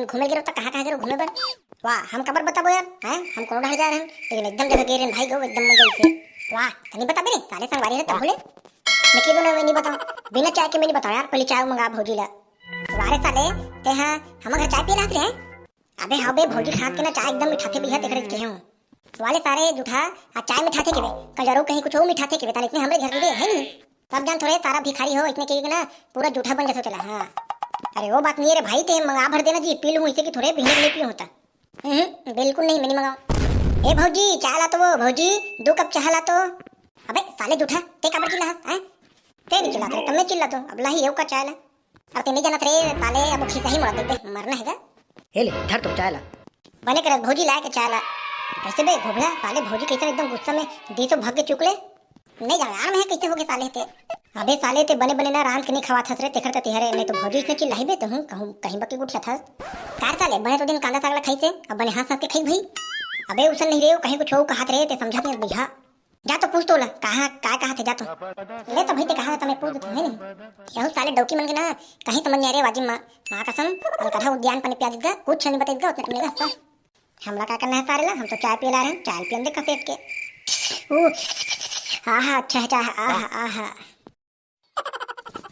कहीं घूमे गिरो तो कहाँ कहाँ गिरो घूमे बर। वाह हम कबर बताबो यार हैं हम कौन ढाल जा रहे हैं लेकिन एकदम जगह गिरे भाई गो एकदम मजा से। वाह तनी बता बे साले संगवारी है तब भूले मैं क्यों ना मैं नहीं बताऊं बिना चाय के मैं नहीं बताऊं यार पहले चाय मंगा भौजी ला। वारे साले ते हां हम घर चाय पी रहे हैं। अबे हाँ बे भौजी खात के ना चाय एकदम मिठाते भी है तेरे के हूं वाले सारे जूठा आ चाय मिठाते के बे कजरो कहीं कुछ और मिठाते के बे ताले इतने हमरे घर के है नहीं सब जान थोड़े सारा भिखारी हो इतने के ना पूरा जूठा बन जाता चला। हां अरे वो बात नहीं है रे भाई ते मंगा भर देना जी पी लूं इसे कि थोड़े भीड़ नहीं पी होता। बिल्कुल नहीं मैं नहीं मंगाऊं। ए भौजी चाय ला तो वो भौजी 2 कप चाय ला तो। अबे साले जूठा ते कबर चिल्ला हैं ते नहीं चिल्ला तो मैं चिल्ला तो अब लाही का चाय ला और ते नहीं जाना रे साले अब खिसा ही मर दे मरना हैगा। हे ले धर तो चाय ला बने कर भौजी लाए के चाय ला ऐसे बे घोबड़ा साले भौजी कैसे एकदम गुस्सा में दी तो भाग के चुकले नहीं जाओ यार मैं कैसे हो गए साले ते। अबे साले ते बने बने ना रात के नहीं खवात हस रे ते करते तिहरे नहीं तो भौजी इसने चिल्लाई बे तो हूं कहूं कहीं बकी गुट था कार साले बने तो दिन कांदा सागला खाई से अब बने हाथ साथ के खाई भाई। अबे उसन नहीं रे कहीं कुछ हो कहात रे ते समझाते हैं बुझा जा तो पूछ तो ला कहां काय कहा थे जा तो ले तो भाई ते कहा था मैं पूछ तो है नहीं यहो साले डौकी मन के ना कहीं समझ नहीं आ रे वाजिब मां कसम अलकथा उद्यान पानी पिया देगा कुछ नहीं बताएगा उतना मिलेगा सब हमरा क्या करना है सारे ला हम तो चाय पी ला रहे हैं चाय पियन दे कफेट के आहा अच्छा अच्छा आहा आहा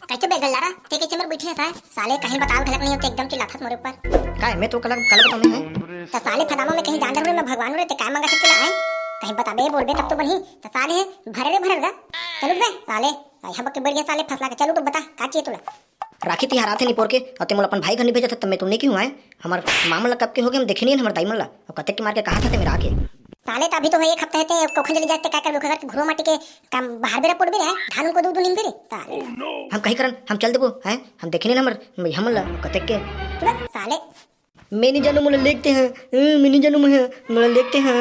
कैसे बेगल लारा ते कैसे मर बैठे है साले कहीं बताल गलत नहीं होते एकदम चिल्लाथत मोरे ऊपर काय मैं तो कल बताऊं है तो साले फदामा में कहीं जान रहे मैं भगवान रे ते काय मांगा सकते है कहीं बता बे बोल बे तब तो बनी तो साले भरे रे भरेगा चलो बे साले यहाँ बके बढ़ गया साले फसला के चलो तो बता का चाहिए तोला राखी ती हराथे नहीं पोर के और ते मोला अपन भाई घर नहीं भेजा था तब मैं तुमने क्यों आए हमार मामा ला कब के हो गए हम देखे नहीं हमार दाई मन ला और कते के मार के कहा था ते मेरा आके साले तो अभी तो है एक हफ्ता है कोखन चले जाते क्या कर घर के घरो माटी के काम बाहर बेरा पड़ बेरा धान को दूध नहीं बेरे साले हम कहीं करन हम चल देबो हैं हम देखे नहीं हमर हम ला कते के साले मैं नहीं जानू मोला लेते हैं मैं नहीं जानू मोला लेते हैं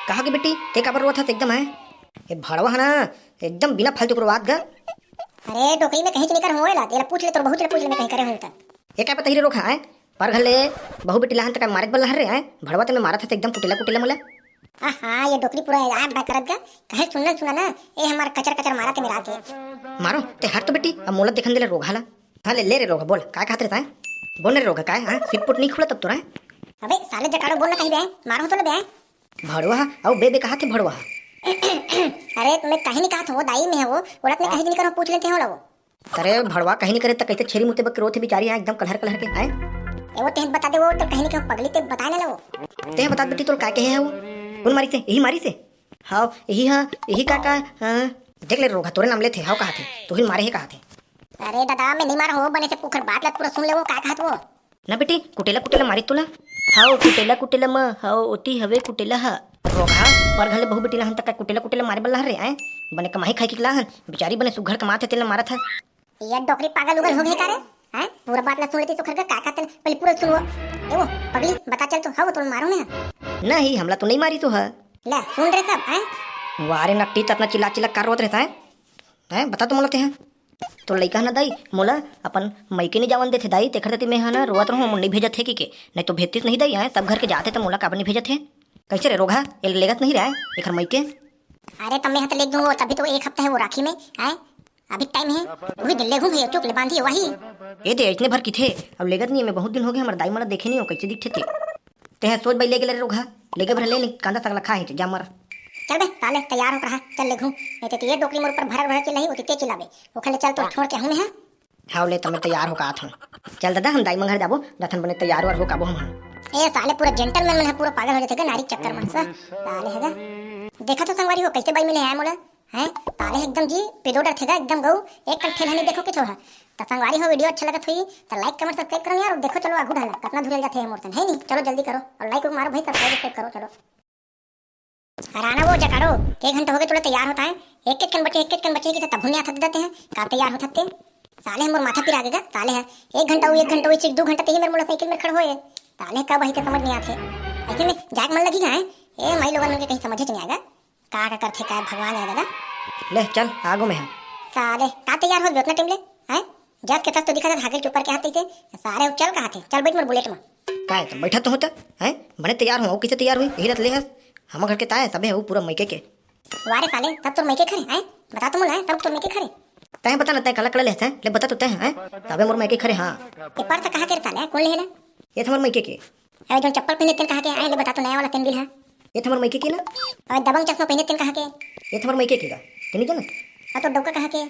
कहा के बेटी ते काबर रोवा था एकदम है ये भड़वा है ना एकदम बिना फालतू कर बात गा। अरे टोकरी में कहीं से निकर होएला तेरा पूछ ले तो बहुत ले पूछ ले मैं कहीं करे हूं त ये क्या पता ही रोखा है पर घर ले बहु बेटी लहन तक मारे बल रे है भड़वा ते में मारा था एकदम कुटिला कुटिला मोला हां ये डोकरी पूरा आ बा करत गा कहे सुनना ना ए हमार कचर कचर मारा ते मेरा के मारो ते हट तो बेटी अब मोला देखन दे रोघाला हां ले रे रोघा बोल काय कहत रहता है बोल रे रोघा काय हां सिटपुट नहीं खुला तब तोरा अबे साले जटाड़ो बोलना कहीं बे मारो तो ले बे भड़वा औ बे कहा थे भड़वा अरे तुम्हें कहीं नहीं कहा था वो दाई में है वो औरत ने कहीं नहीं करो पूछ लेते हो लो अरे भड़वा कहीं नहीं करे तो कैसे छेरी मुते बक रोथे बेचारी है एकदम कलहर कलहर के आए ए वो तेन बता दे वो तो कहीं नहीं कहो पगली ते बता ना लो ते बता बेटी तो काय के है वो कौन मारी से यही मारी से हां यही हां यही का देख ले रोगा तोरे नाम ले थे हां कहा थे तो ही मारे है कहा थे। अरे दादा मैं नहीं मारा हो बने से पुखर बात लत पूरा सुन ले वो का कहा वो ना बेटी कुटेला कुटेला मारी तोला हां कुटेला कुटेला म हां ओती हवे कुटेला हा रोगा पर घले बहु बेटी लहन तक कुटेला कुटेला मारे बल्ला रे आए बने कमाई खाई की लहन बेचारी बने सुघड़ कमाते तेल मारा था ये डोकरी पागल उगल हो गई का रे हैं पूरा बात ना सुन लेती तो खरगा का कहते पहले पूरा सुनो ए वो पगली बता चल तो हां तो मारो ना नहीं हमला तो नहीं मारी तो है ले सुन रे सब हैं वारे नट्टी तना चिल्ला चिल्ला कर रोत रहता है बता तो मोला ते हैं तो लइका ना दाई मोला अपन मैके नहीं जावन देथे दाई तेखर देती मैं है ना रोवत रहूं नहीं भेजत थे कि नहीं तो भेजतीस नहीं दाई है सब घर के जाते तो मोला काबर नहीं भेजत थे कैसे रे रोगा ये लेगत नहीं रहा है एखर मैके अरे तब मैं हाथ ले दूं तभी तो एक हफ्ता है वो राखी में हैं अभी टाइम है वही दिल्ले घूम है चुक ले बांधी वही ये दे इतने भर की थे अब लेगत नहीं है मैं बहुत दिन हो गए हमारे दाई मला देखे नहीं हो कैसे दिखते थे ते सोच भाई ले गेले रोगा लेगे भर ले नहीं कांदा तक खा है जा मर चल बे ताले तैयार हो रहा चल ले घूम नहीं तो ये डोकरी मोर पर भर भर चिल्लाई वो ते चिल्लाबे वो खले चल तो छोड़ के हूं मैं हां ले तमे तैयार हो का था चल दादा हम दाई मंगर जाबो दथन बने तैयार हो काबो हम ए साले पूरा जेंटलमैन मन है पूरा पागल हो जाते नारी चक्कर में सा ताले हैगा देखा तो संगवारी हो कैसे बाई मिले है मोला हैं ताले एकदम जी पेदोडर थेगा एकदम गऊ एक कट्ठे नहीं देखो के थोड़ा तो संगवारी हो वीडियो अच्छा लगा थोई तो लाइक कमेंट सब्सक्राइब करो यार और देखो चलो आगू ढाला कितना धुरल जाते हैं मोरतन है नहीं चलो जल्दी करो और लाइक मारो भाई सब्सक्राइब करो चलो हराना वो जकारो 1 घंटा हो गए थोड़ा तैयार होता है एक एक कन बचे की तब हुने थक देते हैं का तैयार हो थकते साले मोर माथा पिरा देगा साले है 1 घंटा हुई 2 घंटा ते ही मेरे मोला साइकिल में खड़े होए साले कब ही समझ नहीं आते ऐसे में जाग मन लगी है ए माई लोगन के कहीं समझ नहीं आएगा का करथे का भगवान है दादा ले चल आगो में है साले का तैयार हो उतना टाइम ले हैं जब के तक तो दिखा था हागल चुपर के हाथ थे सारे चल कहा थे चल बैठ मोर बुलेट में काय तो बैठा तो होता है बने तैयार हो किसे तैयार हुई यही रत ले हम घर के ताए सबे हो पूरा मैके के वारे साले तब तो मैके खरे हैं बता तो मोला तब तो मैके खरे तय बता ना तय कला कला लेते हैं ले बता तो तय हैं तबे मोर मैके खरे हां ये पर कहां के साले कौन लेला ये हमार मैके के अरे जो चप्पल पहने तेन कहा के आए ले बता तो नया वाला तेन बिल है। ये हमार मैके के ना अरे दबंग चश्मा पहने तेन कहा के ये हमार मैके के का तेनी जानत और तो डौका कहा के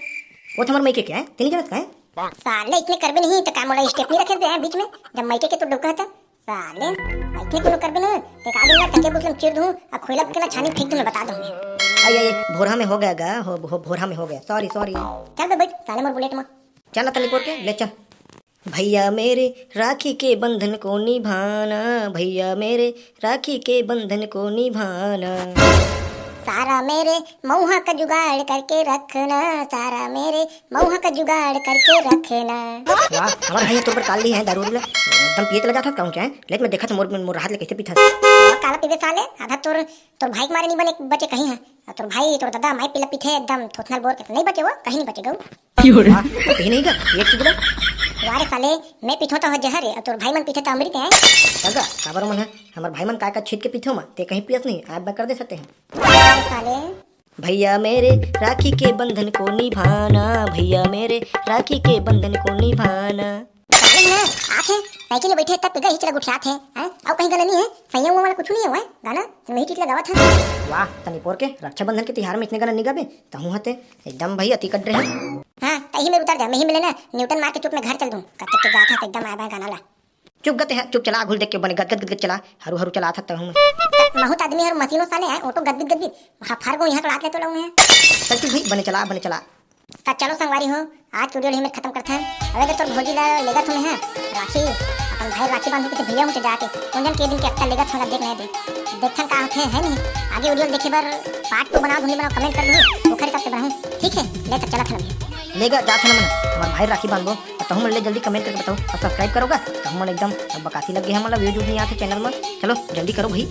वो हमार मैके के है तेनी जानत का है साले इतने करबे नहीं तो काम वाला स्टेप नहीं रखे दे बीच में जब मैके के तो डौका था साले इतने कोनो करबे ना ते का दिन ना टके बुसलम चिर दूं और खोइला के ना छानी फेंक दूं मैं बता दूं मैं। आई आई भोरा में हो गया गा भोरा में हो गया सॉरी सॉरी चल बे बैठ साले मोर बुलेट में चल तनी पोर के ले चल भैया मेरे राखी के बंधन को निभाना भैया मेरे राखी के बंधन को निभाना सारा मेरे मऊहा का जुगाड़ करके रखना सारा मेरे मऊहा का जुगाड़ करके रखना। वाह हमारा भैया तो पर काल ली है दारू ला एकदम पिए चला जाता कहूं क्या लेकिन मैं देखा तो मोर हाथ ले कैसे पीता काला पीवे साले आधा तोर भाई के मारे नहीं बने बचे कहीं है और तोर भाई तोर दादा माई पिला पीठे एकदम थोथनल बोर के नहीं बचे वो कहीं नहीं बचे गऊ वाह कहीं नहीं का एक की बोला वारे साले मैं पीठो तो जहर है और तोर भाई मन पीठे तो अमृत है। लगा खबर मन है हमार भाई मन का छीट के पीठो में ते कहीं पियस नहीं आप कर दे सकते हैं वारे साले भैया मेरे राखी के बंधन को निभाना भैया मेरे राखी के बंधन को निभाना साले ना आखे साइकिल में बैठे तब गई चला गुठियात है हैं और कहीं गला नहीं है सैया वाला कुछ नहीं है वो गाना मैं ही लगावा था। वाह तनी पोर के रक्षाबंधन के त्योहार में इतने गाना निगाबे तहु हते एकदम भाई अति कट रहे हां तही में उतर जा मैं ही मिले ना न्यूटन मार के चुप में घर चल दूं कब तक गाथा तो एकदम आया गाना ला चुप गते है चुप चला घुल देख के बने गद गद चला हरू हरू चला था हूं बहुत आदमी और मशीनों साले हैं ऑटो गद गद फार को यहां तो ले तो लाऊं है चल तू भाई बने चला ता चलो संगवारी हो आज वीडियो में खत्म करते हैं। अबे तो भोजी ला लेगा तुम्हें है राखी अपन भाई राखी बांध के भैया मुझे जाके कुंजन के दिन के अक्का लेगा थोड़ा देख नहीं दे देखन का होते है नहीं आगे वीडियो देखे बार पार्ट को बनाओ ढूंढी बनाओ कमेंट कर दो ओखरे तक बनाऊं ठीक है ले तो चला था लेगा जा था ना हमार भाई राखी बांधो तो हम ले जल्दी कमेंट करके बताओ और सब्सक्राइब करोगा तो हम एकदम बकासी लग गए हैं मतलब व्यूज नहीं आते चैनल में चलो जल्दी करो भाई।